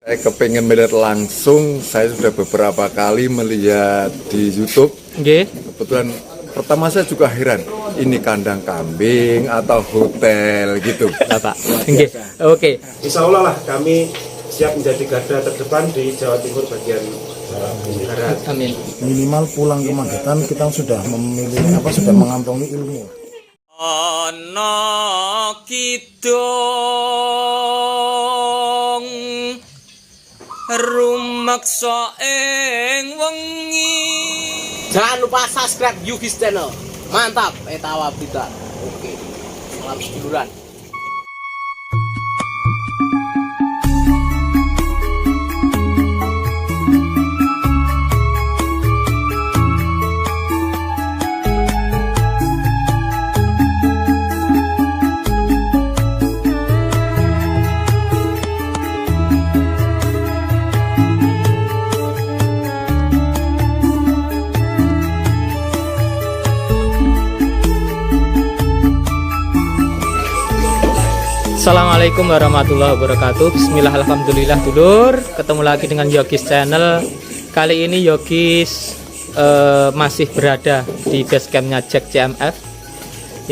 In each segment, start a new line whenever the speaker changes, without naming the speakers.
Saya kepengen melihat langsung, saya sudah beberapa kali melihat di YouTube. Kebetulan pertama saya juga heran, ini kandang kambing atau hotel gitu.
Bapak. Oke.
Insya Allah lah kami siap menjadi garda terdepan di Jawa Timur bagian barat.
Amin.
Minimal pulang ke Magetan kita sudah sudah mengantongi ilmu.
Ana kidung rumaksa ing wengi.
Jangan lupa subscribe Yugis Channel. Mantap, Etawa Blitar. Oke. Salam seduluran.
Assalamualaikum warahmatullahi wabarakatuh. Bismillah, alhamdulillah dulur. Ketemu lagi dengan Yogis Channel. Kali ini Yogis masih berada di basecampnya Jack CMF.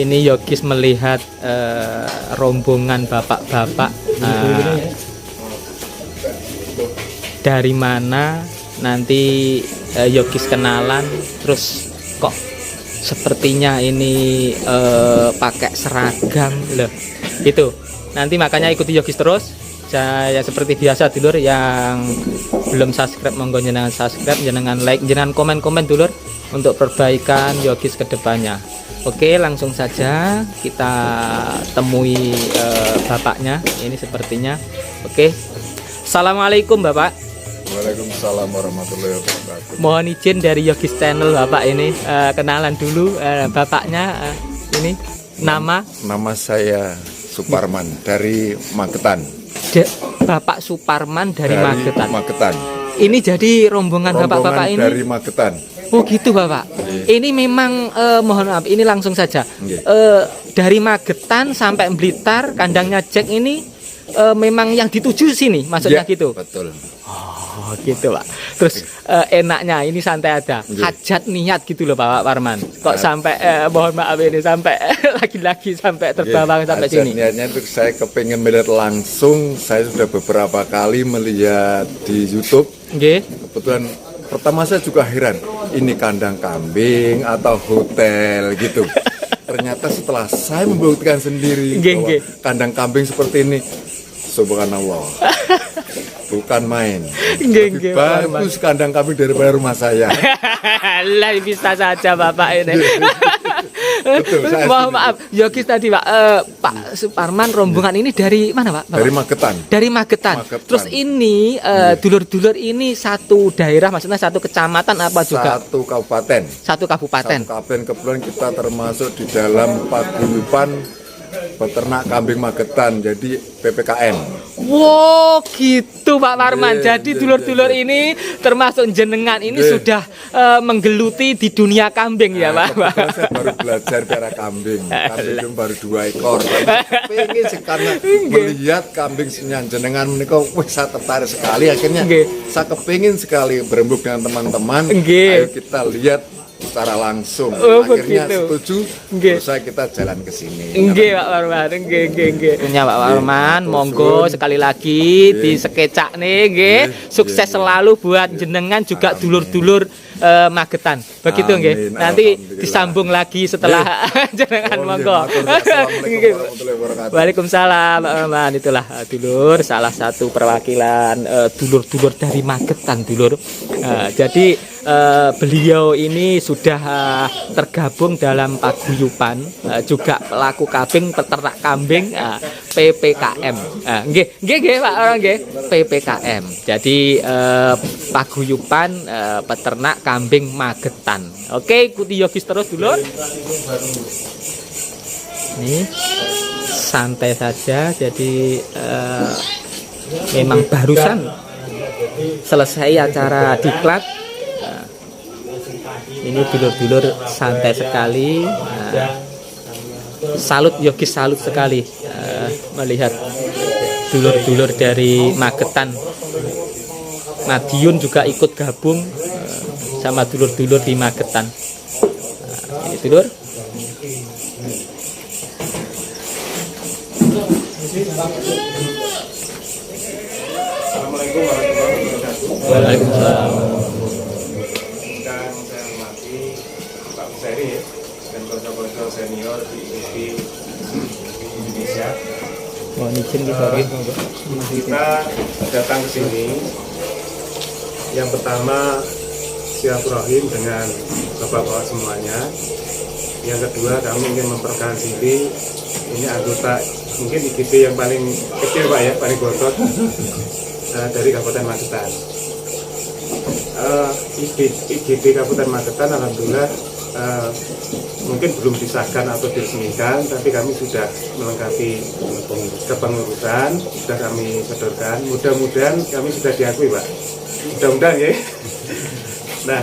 Ini Yogis melihat rombongan bapak-bapak dari mana nanti Yogis kenalan. Terus kok sepertinya ini pakai seragam loh. Itu nanti makanya ikuti Yogis terus. Saya seperti biasa dulur, yang belum subscribe monggo jenengan subscribe, jenengan like, jenengan komen-komen dulur untuk perbaikan Yogis kedepannya. Oke, langsung saja kita temui bapaknya. Ini sepertinya. Oke, assalamualaikum bapak.
Waalaikumsalam warahmatullahi wabarakatuh.
Mohon izin dari Yogis Channel bapak ini, kenalan dulu bapaknya. Ini nama
saya Suparman dari Magetan.
Bapak Suparman dari Magetan. Ini jadi rombongan bapak-bapak ini
dari Magetan.
Oh gitu bapak. Ini memang mohon maaf, ini langsung saja. Dari Magetan sampai Blitar, kandangnya Jack ini memang yang dituju sini, maksudnya gitu.
Betul.
Oh gitu pak. Terus enaknya ini santai aja, hajat niat gitu loh Pak Parman. Kok sampai mohon maaf ini sampai lagi-lagi sampai terbang sampai sini.
Niatnya itu saya kepengen melihat langsung. Saya sudah beberapa kali melihat di YouTube. Kebetulan pertama saya juga heran, ini kandang kambing atau hotel gitu. Ternyata setelah saya membuktikan sendiri bahwa kandang kambing seperti ini, subhanallah, bukan main. Lebih bagus kandang kambing daripada rumah saya.
Lah bisa saja bapak ini.
Betul,
Mohon maaf, Yogis tadi pak, Pak Suparman rombongan ini dari mana pak?
Dari Magetan.
Dari Magetan. Terus ini dulur-dulur ini satu daerah, maksudnya satu kecamatan apa juga?
Satu kabupaten.
Satu kabupaten.
Kebetulan kita termasuk di dalam paguyuban peternak kambing Magetan, jadi PPKM.
Wow, gitu Pak Parman. Jadi dulur-dulur ini termasuk jenengan ini sudah menggeluti di dunia kambing ya Pak.
Saya baru belajar cara kambing. Kambing baru 2 ekor. Pengen karena melihat kambing jenengan menikah, wih saya tertarik sekali. Akhirnya saya kepingin sekali berembuk dengan teman-teman. Ayo kita lihat secara langsung. Akhirnya setuju, terus kita jalan ke sini.
Pak Parman, punya Pak Parman, monggo sekali lagi di sekecak nih, sukses selalu buat jenengan juga dulur-dulur Magetan. Begitu nggih. Nanti disambung lagi setelah jenengan monggo. Waalaikumsalam Pak Parman. Itulah dulur, salah satu perwakilan dulur-dulur dari Magetan dulur. Jadi beliau ini sudah tergabung dalam paguyuban, juga pelaku kambing, peternak kambing, PPKM. Nggih Pak orang nggih, PPKM. Jadi paguyuban peternak kambing Magetan. Oke, ikuti Yogis terus dulu. Ini santai saja. Jadi memang barusan selesai acara diklat. Ini dulur-dulur santai sekali. Salut Yogis, salut sekali melihat dulur-dulur dari Magetan. Madiun juga ikut gabung sama dulur-dulur di Magetan. Nah, ini dulur.
Assalamualaikum warahmatullahi wabarakatuh.
Waalaikumsalam.
Yang saya hormati Pak Museri dan konco-konco senior di IPB Indonesia.
Mohon izin
Kita datang ke sini. Yang pertama silaturahim dengan bapak-bapak semuanya. Yang kedua kami ingin memperkenalkan diri. Ini anggota mungkin IGB yang paling kecil Pak ya, paling botot dari Kabupaten Magetan. IGB Kabupaten Magetan alhamdulillah mungkin belum disahkan atau diresmikan, tapi kami sudah melengkapi kepengurusan, sudah kami sodorkan. Mudah-mudahan kami sudah diakui Pak. Mudah-mudahan ya. Nah,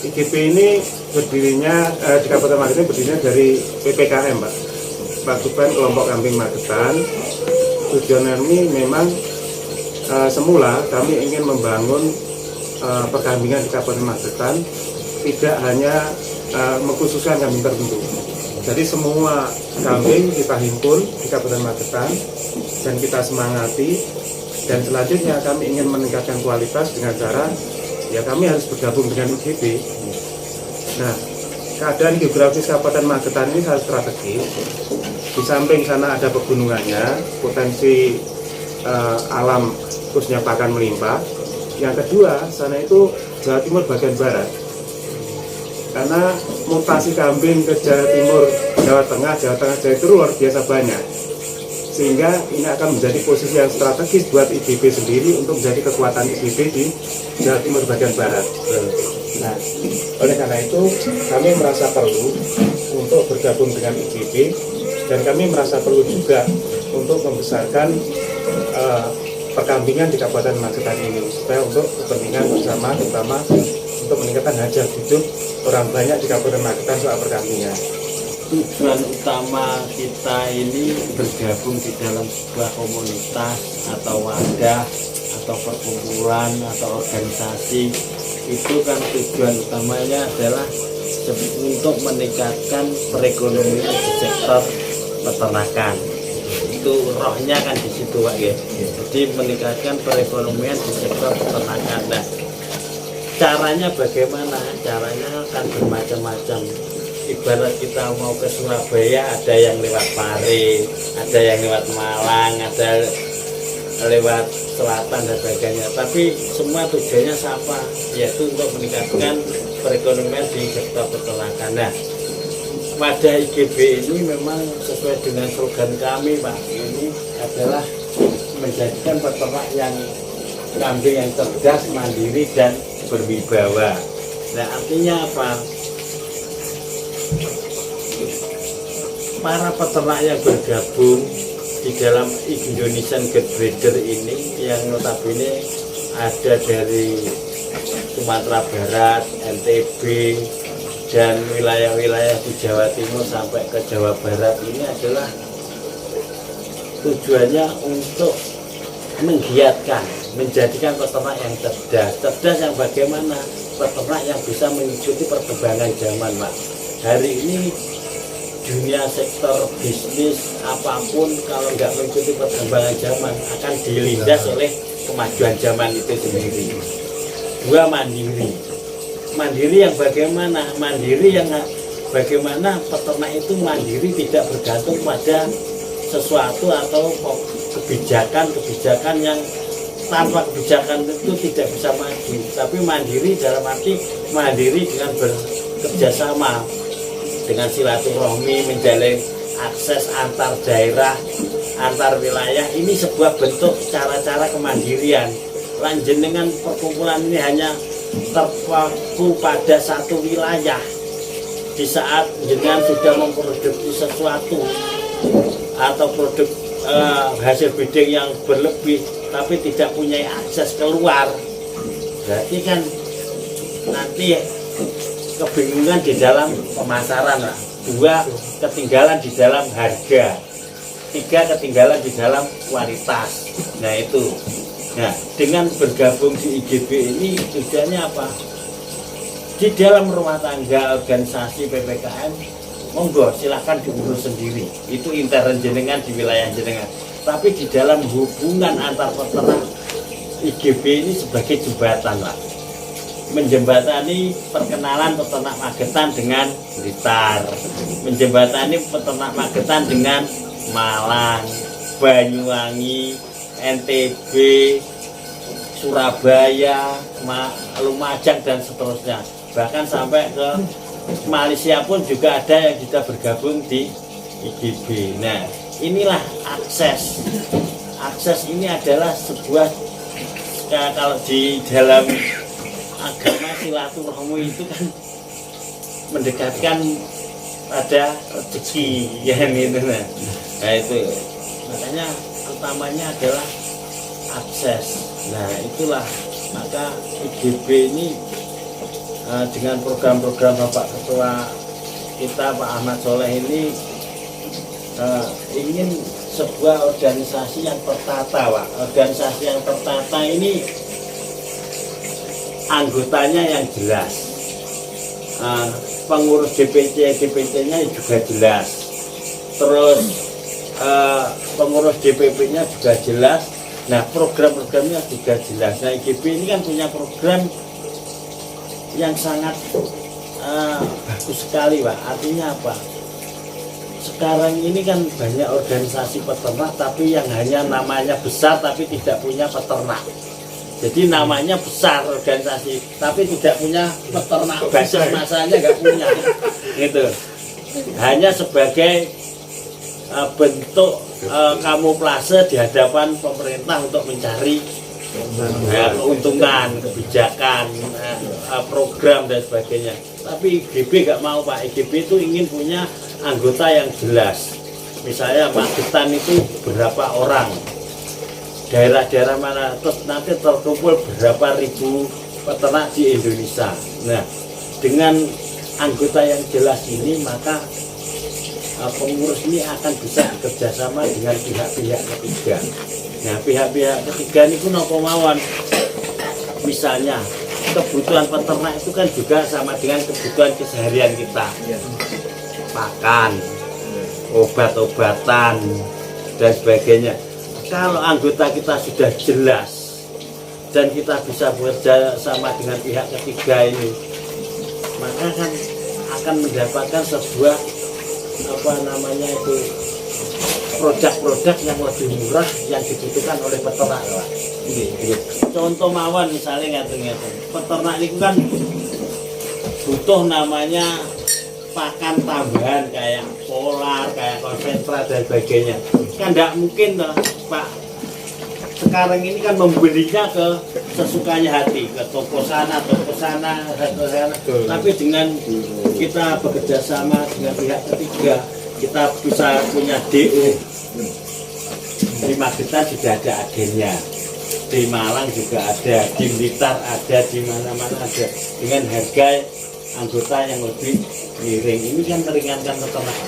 IGB ini berdirinya di Kabupaten Magetan berdirinya dari PPKM Pak. Paguyuban Kelompok Kambing Magetan. Tujuan kami memang semula kami ingin membangun perkambingan di Kabupaten Magetan, tidak hanya mengkhususkan kambing tertentu. Jadi semua kambing kita himpun di Kabupaten Magetan dan kita semangati, dan selanjutnya kami ingin meningkatkan kualitas dengan cara ya kami harus bergabung dengan IGB. Nah, keadaan geografis Kabupaten Magetan ini sangat strategis. Di samping sana ada pegunungannya, potensi alam khususnya pakan melimpah. Yang kedua, sana itu Jawa Timur bagian barat. Karena mutasi kambing ke Jawa Timur, Jawa Tengah, Jawa itu luar biasa banyak. Sehingga ini akan menjadi posisi yang strategis buat IGB sendiri untuk menjadi kekuatan IGB di Jawa Timur bagian barat. Nah, oleh karena itu kami merasa perlu untuk bergabung dengan IGB, dan kami merasa perlu juga untuk membesarkan perkambingan di Kabupaten Magetan ini supaya untuk kepentingan bersama, terutama untuk meningkatkan hajat hidup orang banyak di Kabupaten Magetan soal perkambingan.
Tujuan utama kita ini bergabung di dalam sebuah komunitas atau wadah atau perkumpulan atau organisasi, itu kan tujuan utamanya adalah untuk meningkatkan perekonomian di sektor peternakan. Itu rohnya kan di situ Pak ya. Jadi meningkatkan perekonomian di sektor peternakan. Nah, caranya bagaimana? Caranya kan bermacam-macam. Ibarat kita mau ke Surabaya, ada yang lewat Pare, ada yang lewat Malang, ada lewat selatan dan sebagainya. Tapi semua tujuannya sama, yaitu untuk meningkatkan perekonomian di sektor peternakan. Nah, wadah IGB ini memang sesuai dengan slogan kami Pak, ini adalah menjadikan peternak yang kambing yang cerdas, mandiri dan berwibawa. Nah, artinya apa? Para peternak yang bergabung di dalam Indonesian Good Breeder ini yang notabene ada dari Sumatera Barat, NTB, dan wilayah-wilayah di Jawa Timur sampai ke Jawa Barat, ini adalah tujuannya untuk menggiatkan, menjadikan peternak yang cerdas. Cerdas yang bagaimana? Peternak yang bisa mengikuti perkembangan zaman Pak. Hari ini dunia sektor bisnis apapun kalau nggak mengikuti perkembangan zaman akan dilindas oleh kemajuan zaman itu sendiri. Dua, mandiri yang bagaimana? Mandiri yang bagaimana peternak itu mandiri, tidak bergantung pada sesuatu atau kebijakan yang tanpa kebijakan itu tidak bisa maju. Tapi mandiri dalam arti mandiri dengan bekerja sama, dengan silaturahmi, menjalin akses antar daerah, antar wilayah. Ini sebuah bentuk cara-cara kemandirian. Lanjut dengan perkumpulan ini hanya terpaku pada satu wilayah. Di saat jenengan sudah memproduksi sesuatu atau produk hasil breeding yang berlebih tapi tidak punya akses keluar, berarti kan nanti kebingungan di dalam pemasaran lah. Dua, ketinggalan di dalam harga. tiga ketinggalan di dalam kualitas. Nah itu. Nah dengan bergabung di IGB ini tujuannya apa? Di dalam rumah tangga organisasi PPKM, monggo silahkan diurus sendiri. Itu intern jenengan di wilayah jenengan. Tapi di dalam hubungan antar peternak, IGB ini sebagai jembatan lah. Menjembatani perkenalan peternak Magetan dengan Blitar, menjembatani peternak Magetan dengan Malang, Banyuwangi, NTB, Surabaya, Lumajang dan seterusnya. Bahkan sampai ke Malaysia pun juga ada yang sudah bergabung di IGB. Nah, inilah akses. Akses ini adalah sebuah, kalau di dalam agama silaturahmi itu kan mendekatkan pada rezeki ya gitu. Nah itu makanya utamanya adalah akses. Nah itulah maka IGB ini dengan program-program Bapak Ketua kita Pak Ahmad Soleh ini ingin sebuah organisasi yang tertata, Pak. Organisasi yang tertata ini anggotanya yang jelas, pengurus DPC-nya juga jelas, terus pengurus DPP-nya juga jelas. Nah program-programnya juga jelas. Nah IGB ini kan punya program yang sangat bagus sekali, Pak. Artinya apa? Sekarang ini kan banyak organisasi peternak tapi yang hanya namanya besar tapi tidak punya peternak. Jadi namanya besar organisasi, tapi tidak punya peternak, basis masanya nggak punya, gitu. Hanya sebagai bentuk kamuflase di hadapan pemerintah untuk mencari keuntungan, kebijakan, program dan sebagainya. Tapi IGB nggak mau, Pak. IGB itu ingin punya anggota yang jelas. Misalnya Magetan itu berapa orang? Daerah-daerah mana, terus nanti terkumpul berapa ribu peternak di Indonesia. Nah, dengan anggota yang jelas ini, maka pengurus ini akan bisa bekerjasama dengan pihak-pihak ketiga. Nah, pihak-pihak ketiga ini pun apa mawon. Misalnya, kebutuhan peternak itu kan juga sama dengan kebutuhan keseharian kita. Pakan, obat-obatan, dan sebagainya. Kalau anggota kita sudah jelas dan kita bisa bekerja sama dengan pihak ketiga ini, maka kan akan mendapatkan sebuah produk-produk yang lebih murah yang dibutuhkan oleh peternak. Contoh mawon misalnya ngaten-ngaten, peternak itu kan butuh namanya pakan tambahan kayak polar, kayak konsentrat dan sebagainya. Kan tidak mungkin toh, Pak. Sekarang ini kan membelinya ke sesukanya hati, ke toko sana, toko sana. Tapi dengan kita bekerja sama dengan pihak ketiga, kita bisa punya DO. Di Magetan sudah ada agennya, di Malang juga ada, di Blitar ada, di mana-mana ada, dengan harga anggota yang lebih miring. Ini kan meringankan peternak.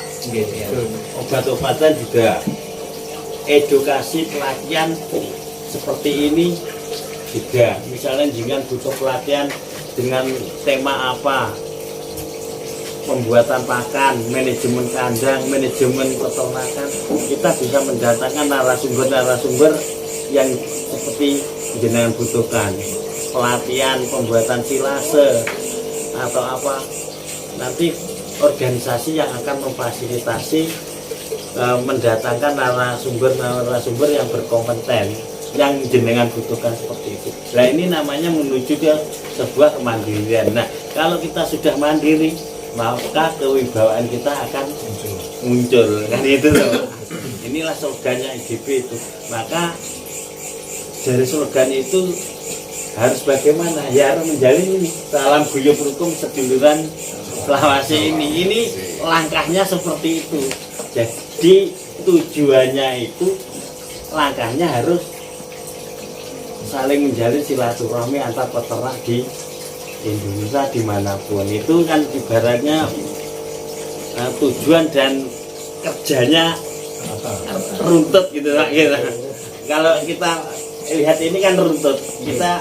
Obat-obatan juga, edukasi pelatihan seperti ini juga. Misalnya jangan butuh pelatihan dengan tema apa, pembuatan pakan, manajemen kandang, manajemen peternakan, kita bisa mendatangkan narasumber-narasumber yang seperti jenengan butuhkan. Pelatihan pembuatan silase atau apa, nanti organisasi yang akan memfasilitasi mendatangkan narasumber yang berkompeten yang jenengan butuhkan seperti itu. Nah ini namanya menuju ke sebuah kemandirian. Nah kalau kita sudah mandiri, maka kewibawaan kita akan muncul kan itu loh. Inilah slogannya IGB itu. Maka dari slogan itu harus bagaimana? Ya harus menjalin ini salam guyub rukun seduluran selawase ini. Ini langkahnya seperti itu. Jadi tujuannya itu, langkahnya harus saling menjalin silaturahmi antar peternak di Indonesia dimanapun. Itu kan ibaratnya tujuan dan kerjanya runtut gitu Pak. Gitu. Kalau kita lihat ini kan runtut, kita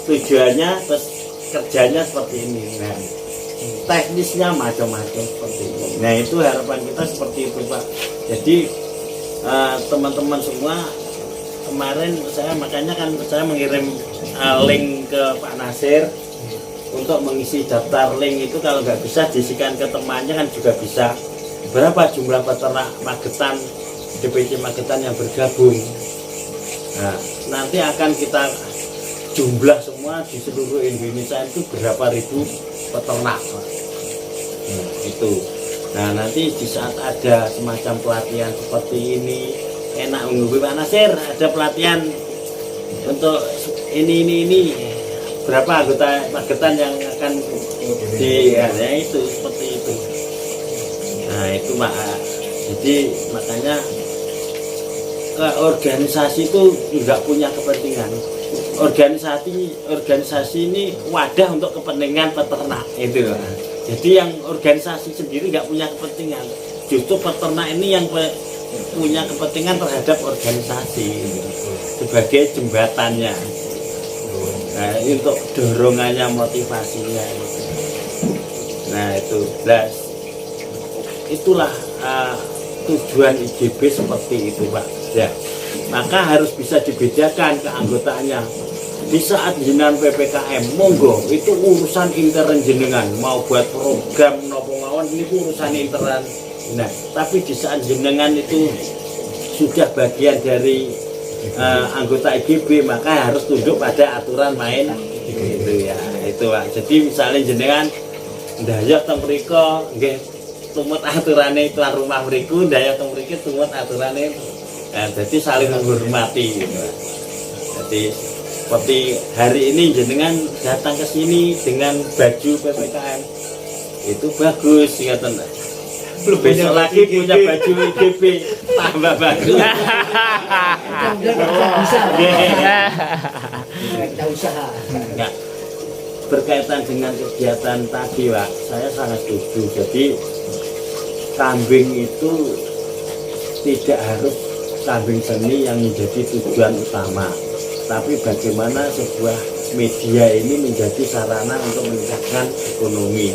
tujuannya terus kerjanya seperti ini. Nah, teknisnya macam-macam seperti ini. Nah, itu harapan kita seperti itu Pak. Jadi teman-teman semua, kemarin makanya kan saya mengirim link ke Pak Nasir untuk mengisi daftar link itu. Kalau nggak bisa diisikan ke temannya kan juga bisa. Berapa jumlah peternak Magetan, DPC Magetan yang bergabung. Nah, nanti akan kita jumlah semua di seluruh Indonesia itu berapa ribu peternak. Nah, itu. Nah, nanti di saat ada semacam pelatihan seperti ini, enak menghubungi Pak Nasir, ada pelatihan untuk ini. Berapa anggota Magetan yang akan ya itu seperti itu. Nah, itu Pak. Jadi makanya ke organisasi itu nggak punya kepentingan. Organisasi ini wadah untuk kepentingan peternak itu. Jadi yang organisasi sendiri nggak punya kepentingan. Justru peternak ini yang punya kepentingan terhadap organisasi sebagai jembatannya. Nah, untuk dorongannya, motivasinya. Nah, itulah tujuan IGB seperti itu Pak. Ya, maka harus bisa dibedakan keanggotaannya. Di saat jenengan PPKM, monggo itu urusan intern jenengan, mau buat program nopo mawon ini urusan intern. Nah, tapi di saat jenengan itu sudah bagian dari anggota IGB, maka harus tunduk pada aturan main gitu ya. Itu Pak. Jadi misalnya jenengan ndayat teng mriko nggih tumut aturane tuan rumah mriku, ndayat teng mriki tumut aturane. Nah, jadi saling menghormati gitu. Jadi seperti hari ini jenengan datang ke sini dengan baju PPKM itu bagus ingatan. Besok lagi punya baju IGB tambah bagus. Enggak. Berkaitan dengan kegiatan tadi Pak, saya sangat setuju. Jadi kambing itu tidak harus kambing seni yang menjadi tujuan utama, tapi bagaimana sebuah media ini menjadi sarana untuk meningkatkan ekonomi.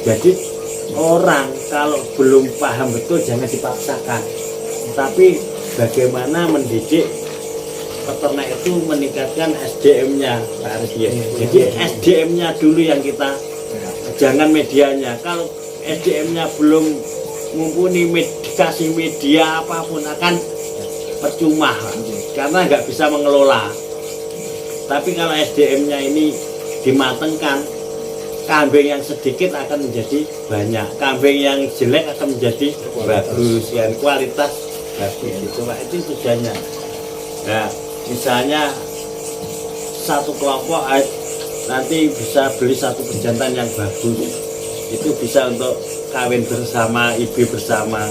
Jadi orang kalau belum paham betul jangan dipaksakan, tapi bagaimana mendidik peternak itu meningkatkan SDM-nya Pak Aris. Jadi SDM-nya dulu yang kita, jangan medianya. Kalau SDM-nya belum mumpuni, dikasih media apapun akan percuma karena nggak bisa mengelola. Tapi kalau SDM-nya ini dimatengkan, kambing yang sedikit akan menjadi banyak, kambing yang jelek akan menjadi bagus, yang kualitas bagus. Itu Pak, itu tujuannya. Nah, misalnya satu kelompok nanti bisa beli satu pejantan yang bagus, itu bisa untuk kawin bersama, ibu bersama.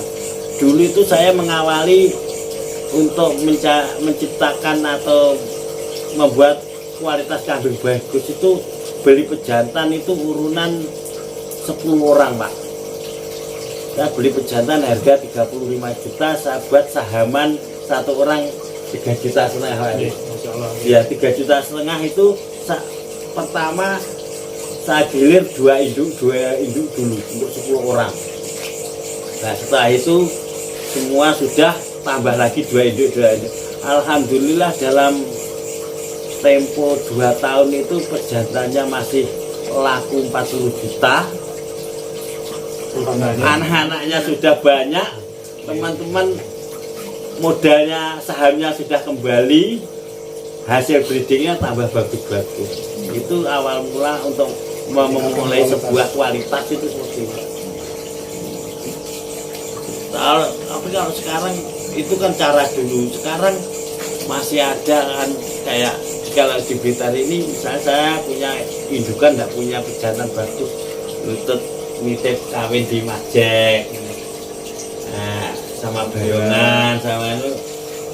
Dulu itu saya mengawali untuk menciptakan atau membuat kualitas kambing bagus itu beli pejantan itu urunan 10 orang Pak. Saya beli pejantan harga 35 juta, saya buat sahaman satu orang 3,5 juta. Ya 3,5 juta itu pertama saya gilir 2 induk dulu untuk 10 orang. Nah, setelah itu semua sudah tambah lagi 2 induk. Alhamdulillah dalam tempo 2 tahun itu pejantannya masih laku 40 juta. Anak-anaknya sudah banyak, teman-teman modalnya, sahamnya sudah kembali, hasil breedingnya tambah bagus-bagus. Itu awal mula untuk memulai sebuah kualitas itu seperti itu. Tapi kalau sekarang itu kan cara dulu, sekarang masih ada kan kayak kalau di Blitar ini misalnya saya punya indukan nggak punya pejantan bagus, lutut nitip kawin di Majek, nah, sama Bayongan sama itu,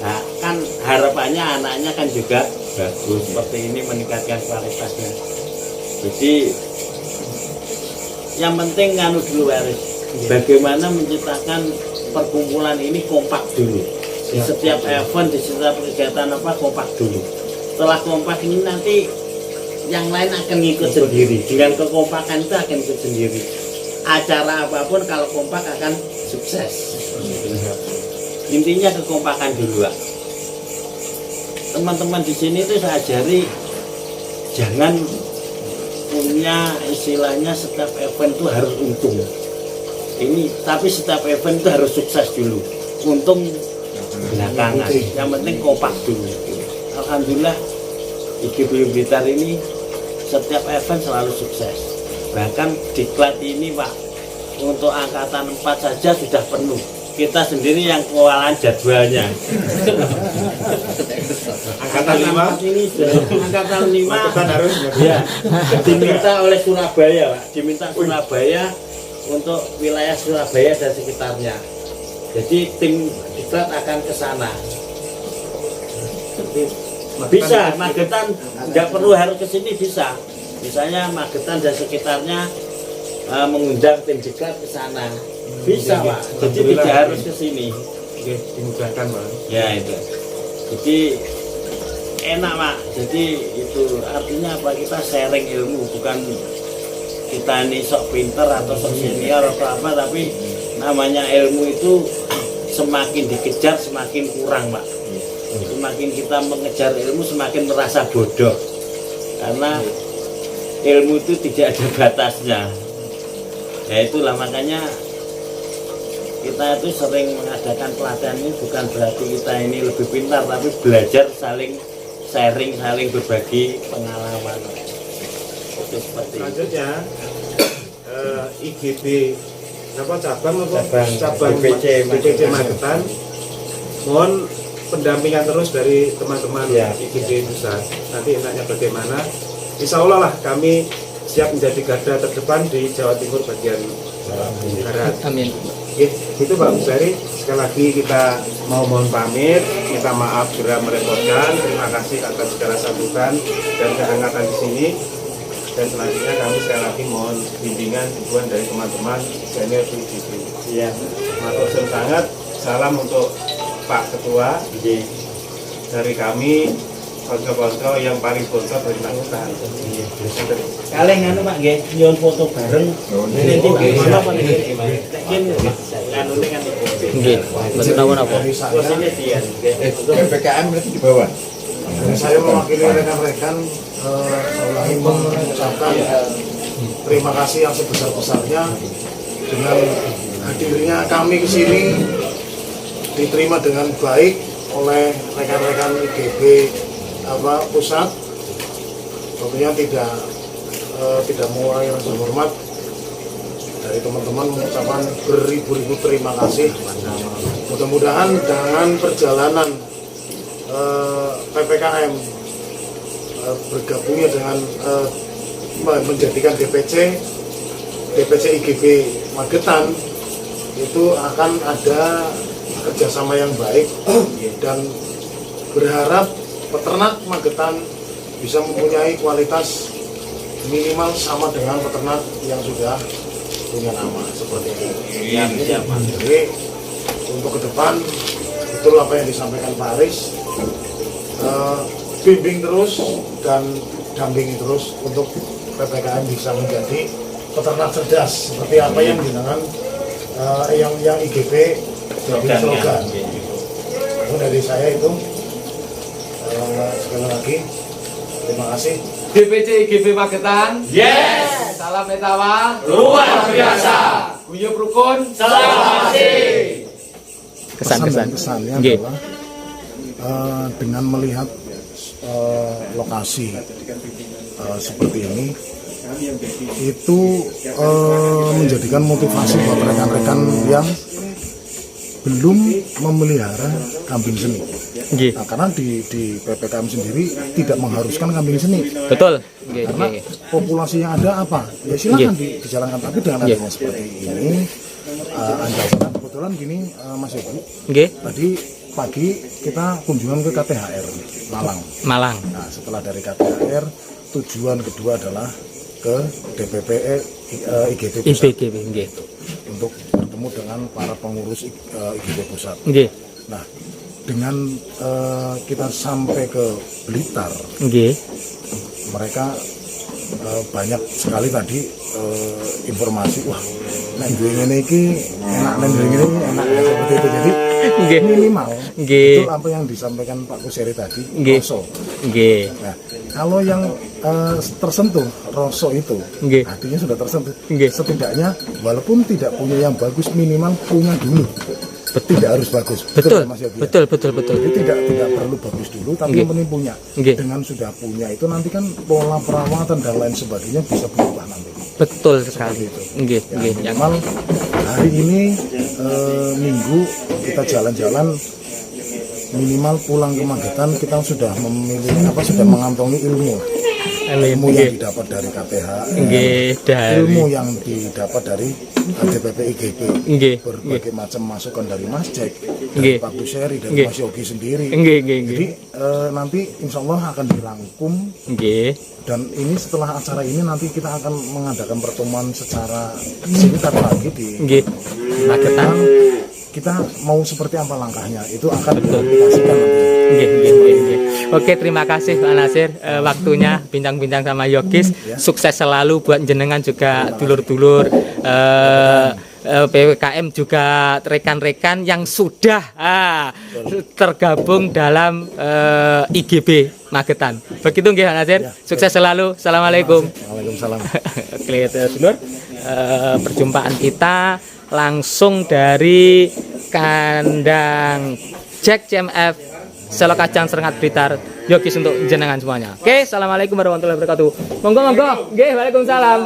nah, kan harapannya anaknya kan juga bagus seperti ini, meningkatkan kualitasnya. Jadi yang penting nganu dulu Aris, bagaimana menciptakan perkumpulan ini kompak dulu. Di setiap event, di setiap kegiatan apa kompak dulu. Setelah kompak ini nanti yang lain akan ikut sendiri. Dengan kekompakan itu akan ikut sendiri. Acara apapun kalau kompak akan sukses. Intinya kekompakan dulu. Teman-teman di sini itu saya ajari jangan punya istilahnya setiap event itu harus untung. Ini tapi setiap event itu harus sukses dulu. Untung belakangan. Yang penting kompak dulu. Alhamdulillah IGB Blitar ini setiap event selalu sukses. Bahkan diklat ini Pak, untuk angkatan 4 saja sudah penuh. Kita sendiri yang kewalahan jadwalnya.
Angkatan 5
ini sudah angkatan 5
harus
ya diminta oleh Surabaya Pak, diminta Surabaya untuk wilayah Surabaya dan sekitarnya. Jadi tim diklat akan ke sana. Bisa Magetan nggak perlu harus ke sini, bisa. Misalnya Magetan dan sekitarnya mengundang tim diklat ke sana. Bisa Pak. Jadi tidak harus ke sini.
dimudahkan Pak.
Ya itu. Jadi enak Pak. Jadi itu artinya apa, kita sharing ilmu, bukan kita ini sok pinter atau sok senior atau apa, tapi namanya ilmu itu semakin dikejar semakin kurang Pak. Semakin kita mengejar ilmu semakin merasa bodoh, karena ilmu itu tidak ada batasnya. Ya itulah makanya kita itu sering mengadakan pelatihan ini, bukan berarti kita ini lebih pintar, tapi belajar saling sharing, saling berbagi pengalaman. Itu seperti itu.
Selanjutnya IGB apa cabang
BPC
Magetan mohon pendampingan terus dari teman-teman
Ya.
IGB pusat. Nanti enaknya bagaimana? Insya Allah lah kami siap menjadi garda terdepan di Jawa Timur bagian barat.
Amin.
Oke, gitu Pak Busari. Sekali lagi kita mohon pamit, minta maaf sudah merepotkan. Terima kasih atas segala sambutan dan kehangatan di sini. Dan selanjutnya kami sekali lagi mohon bimbingan dukungan dari teman-teman senior di IGB.
Iya.
Matur nuwun sangat. Salam untuk Pak Ketua dari kami, konco-konco yang paling bonsor dari Magetan.
Kalian nganu Pak nggih, nyuwun foto bareng. Nanti mana Pak nggih? Anu kan
Nggih. Mboten napa-napa.
Dari saya,
posisinya dia.
PPKM berarti di bawah.
saya mewakili rekan-rekan ingin mengucapkan terima kasih yang sebesar-besarnya dengan hadirnya kami ke sini, diterima dengan baik oleh rekan-rekan IGB pusat. Tentunya tidak mengurangi rasa hormat dari teman-teman, mengucapkan beribu-ribu terima kasih. Mudah-mudahan dengan perjalanan PPKM bergabungnya dengan menjadikan DPC IGB Magetan itu akan ada kerjasama yang baik, dan berharap peternak Magetan bisa mempunyai kualitas minimal sama dengan peternak yang sudah punya nama seperti ini. Jadi untuk ke depan itulah apa yang disampaikan Pak Aris, bimbing terus dan dampingi terus untuk PPKM bisa menjadi peternak cerdas seperti apa yang dinamakan yang IGB jadi slogan. Itu dari saya itu. Sekali lagi terima kasih.
DPC IGB Magetan.
Yes.
Salam Etawa.
Luar biasa.
Guyub rukun.
Selamat.
Kesan-kesannya
Nggih.
adalah dengan melihat lokasi seperti ini itu menjadikan motivasi buat rekan-rekan yang belum memelihara kambing seni.
Nggih.
Nah, karena di PPKM sendiri tidak mengharuskan kambing seni.
Betul. Nggih,
Karena
nggih.
populasi yang ada apa? Ya silakan dijalankan, tapi dengan adanya seperti ini anjaskan kebetulan gini Mas Ibu.
Nggih.
Tadi pagi kita kunjungan ke KTHR Malang.
Malang.
Nah, setelah dari KTHR tujuan kedua adalah ke DPP IGB Pusat
IBGB nggih.
untuk bertemu bertemu dengan para pengurus IGB pusat.
Nggih.
Nah, dengan kita sampai ke Blitar,
Nggih.
mereka banyak sekali tadi informasi, wah nek duwe ngene iki enak, nek duwe ngene iki enak ya, seperti itu. Jadi
Nggih.
minimal
Nggih.
itu apa yang disampaikan Pak Kuseri tadi,
Nggih.
rasa.
Nggih.
Nah, kalau yang tersentuh rasa itu,
Nggih.
hatinya sudah tersentuh.
Nggih.
Setidaknya walaupun tidak punya yang bagus, minimal punya dulu. Tidak harus bagus.
Betul.
Mas Yogi, ya?
Betul.
Jadi tidak perlu bagus dulu, tapi
Nggih.
yang penting punya.
Nggih.
Dengan sudah punya itu nanti kan pola perawatan dan lain sebagainya bisa berubah nanti.
Betul sekali.
Itu.
Nggih,
Ya,
nggih. Yang
minimal hari ini Minggu kita jalan-jalan, minimal pulang ke Magetan kita sudah sudah mengantongi ilmu yang
nggih.
didapat dari KPH,
Nggih, dari
ilmu yang didapat dari DPP IGP,
Nggih.
berbagai macam masukan dari Mas Jack,
Nggih.
dari Pak Kuseri, dari
Nggih.
Mas Yogi sendiri.
Nggih, nggih, nggih.
Jadi nanti insya Allah akan dirangkum,
Nggih.
dan ini setelah acara ini nanti kita akan mengadakan pertemuan secara singkat lagi di
Nggih. Magetan.
kita mau seperti apa langkahnya itu akan dikomunikasikan nanti.
Nggih. Oke, terima kasih Pak Nasir waktunya bincang-bincang sama Yogis. Sukses selalu buat jenengan juga dulur-dulur PWKM juga rekan-rekan yang sudah tergabung dalam IGB Magetan. Begitu nggih Pak Nasir. Sukses selalu. Assalamualaikum.
Waalaikumsalam.
Oke, dulur. Perjumpaan kita langsung dari kandang Jack CMF Selo Kacang Serengat Blitar, Yogis untuk jenengan semuanya. Oke, assalamualaikum warahmatullahi wabarakatuh. Monggo. Nggih, waalaikumsalam.